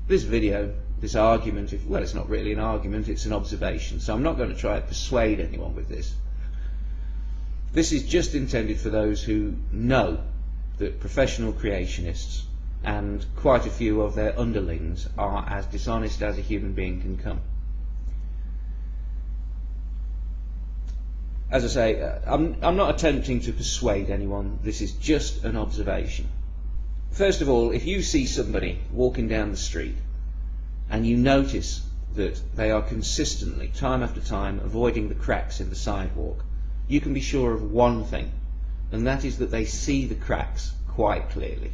This video, this argument, well, it's not really an argument, it's an observation, so I'm not going to try to persuade anyone with this. This is just intended for those who know that professional creationists and quite a few of their underlings are as dishonest as a human being can come. As I say, I'm not attempting to persuade anyone, this is just an observation. First of all, if you see somebody walking down the street and you notice that they are consistently, time after time, avoiding the cracks in the sidewalk, you can be sure of one thing, and that is that they see the cracks quite clearly.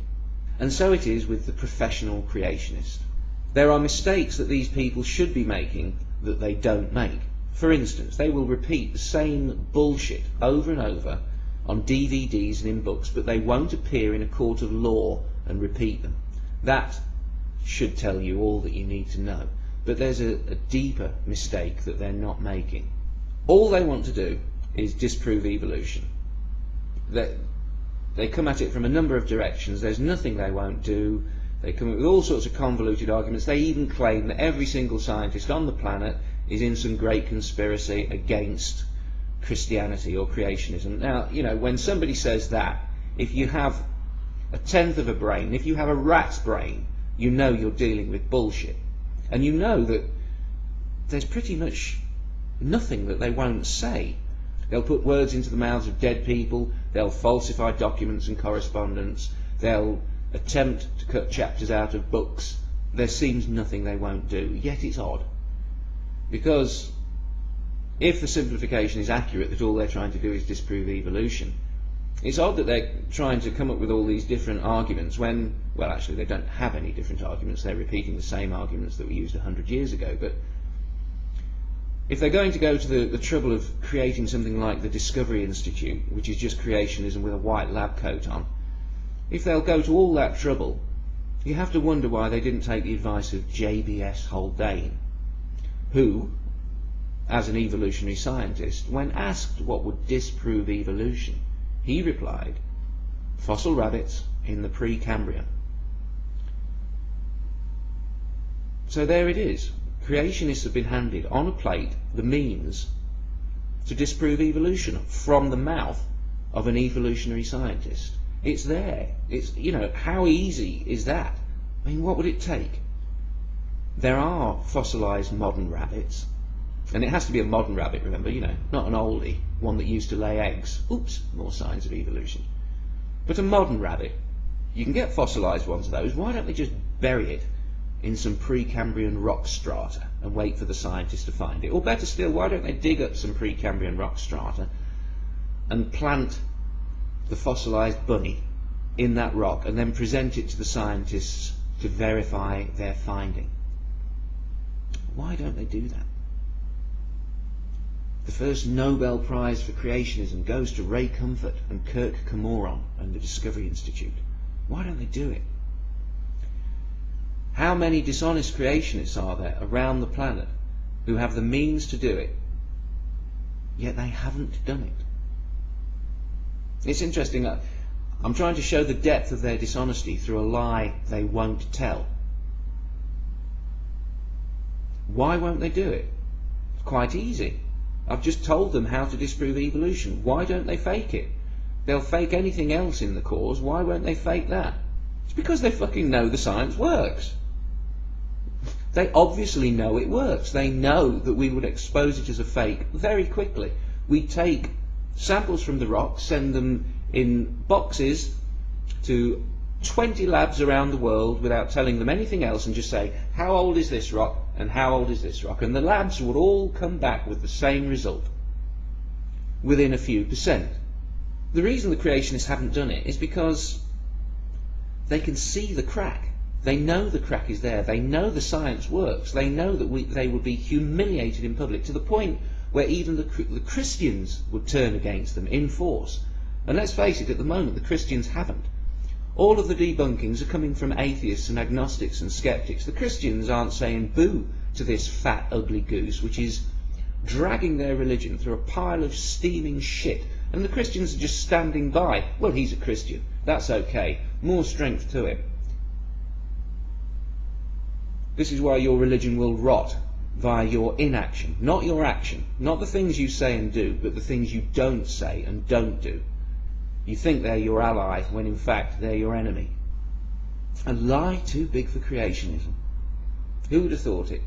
And so it is with the professional creationist. There are mistakes that these people should be making that they don't make. For instance, they will repeat the same bullshit over and over on DVDs and in books, but they won't appear in a court of law and repeat them. That should tell you all that you need to know. But there's a deeper mistake that they're not making. All they want to do is disprove evolution. They come at it from a number of directions. There's nothing they won't do. They come up with all sorts of convoluted arguments. They even claim that every single scientist on the planet is in some great conspiracy against Christianity or creationism. Now, you know, when somebody says that, if you have a tenth of a brain, if you have a rat's brain, you know you're dealing with bullshit. And you know that there's pretty much nothing that they won't say. They'll put words into the mouths of dead people, they'll falsify documents and correspondence, they'll attempt to cut chapters out of books. There seems nothing they won't do. Yet it's odd. Because if the simplification is accurate that all they're trying to do is disprove evolution, it's odd that they're trying to come up with all these different arguments when, well, actually they don't have any different arguments. They're repeating the same arguments that were used 100 years ago. But if they're going to go to the trouble of creating something like the Discovery Institute, which is just creationism with a white lab coat on, if they'll go to all that trouble, you have to wonder why they didn't take the advice of JBS Haldane, who, as an evolutionary scientist, when asked what would disprove evolution, he replied, fossil rabbits in the Precambrian. So there it is. Creationists have been handed on a plate the means to disprove evolution from the mouth of an evolutionary scientist. It's there. It's, you know, how easy is that? I mean, what would it take? There are fossilized modern rabbits, and it has to be a modern rabbit, remember, you know, not an oldie, one that used to lay eggs. Oops, more signs of evolution. But a modern rabbit, you can get fossilized ones of those. Why don't they just bury it in some Precambrian rock strata and wait for the scientists to find it? Or better still, why don't they dig up some Precambrian rock strata and plant the fossilized bunny in that rock and then present it to the scientists to verify their finding? Why don't they do that? The first Nobel Prize for Creationism goes to Ray Comfort and Kirk Cameron and the Discovery Institute. Why don't they do it? How many dishonest creationists are there around the planet who have the means to do it, yet they haven't done it? It's interesting. I'm trying to show the depth of their dishonesty through a lie they won't tell. Why won't they do it? It's quite easy. I've just told them how to disprove evolution. Why don't they fake it? They'll fake anything else in the cause. Why won't they fake that? It's because they fucking know the science works. They obviously know it works. They know that we would expose it as a fake very quickly. We take samples from the rock, send them in boxes to 20 labs around the world without telling them anything else, and just say, how old is this rock and how old is this rock? And the labs would all come back with the same result within a few %. The reason the creationists haven't done it is because they can see the crack. They know the crack is there. They know the science works. They know that they would be humiliated in public to the point where even the Christians would turn against them in force. And let's face it, at the moment the Christians haven't. All of the debunkings are coming from atheists and agnostics and skeptics. The Christians aren't saying boo to this fat, ugly goose, which is dragging their religion through a pile of steaming shit. And the Christians are just standing by. Well, he's a Christian. That's okay. More strength to him. This is why your religion will rot, via your inaction, not your action, not the things you say and do, but the things you don't say and don't do. You think they're your ally, when in fact they're your enemy. A lie too big for creationism. Who would have thought it?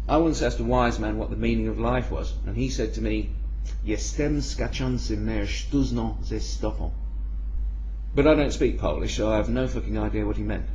I once asked a wise man what the meaning of life was, and he said to me, "Jestem skaczący mężczyzną ze stopą." But I don't speak Polish, so I have no fucking idea what he meant.